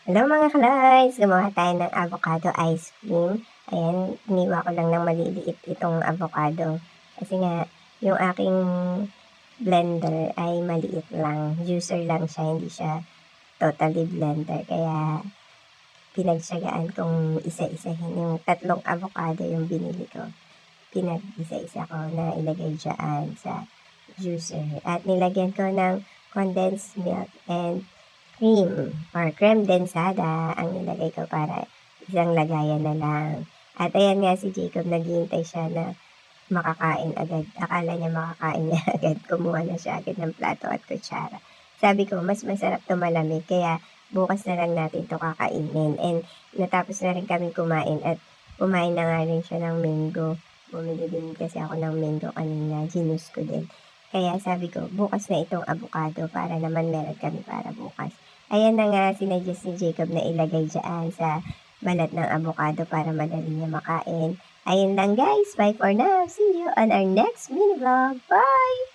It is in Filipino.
Hello mga ka-lods! Gumawa tayo ng avocado ice cream. Ayan, iniwa ko lang ng maliliit itong avocado. Kasi nga, yung aking blender ay maliit lang. Juicer lang siya, hindi siya totally blender. Kaya, pinagsagaan kong isa-isahin. Yung tatlong avocado yung binili ko. Pinag-isa-isa ko na ilagay dyan sa juicer. At nilagyan ko ng condensed milk and cream or creme densada ang nilagay ko para isang lagayan na lang. At ayan nga si Jacob, naghihintay siya na makakain agad. Akala niya makakain niya agad. Kumuha na siya agad ng plato at kutsara. Sabi ko, mas masarap to malamig, kaya bukas na lang natin to kakainin. And natapos na rin kami kumain at kumain na nga rin siya ng mango. Bumili din kasi ako ng mango kanina, ginus ko din. Kaya sabi ko, bukas na itong avocado para naman meron kami para bukas. Ayan na nga, sinuggest ni Jacob na ilagay dyan sa balat ng avocado para madali niya makain. Ayun lang guys, bye for now. See you on our next mini vlog. Bye!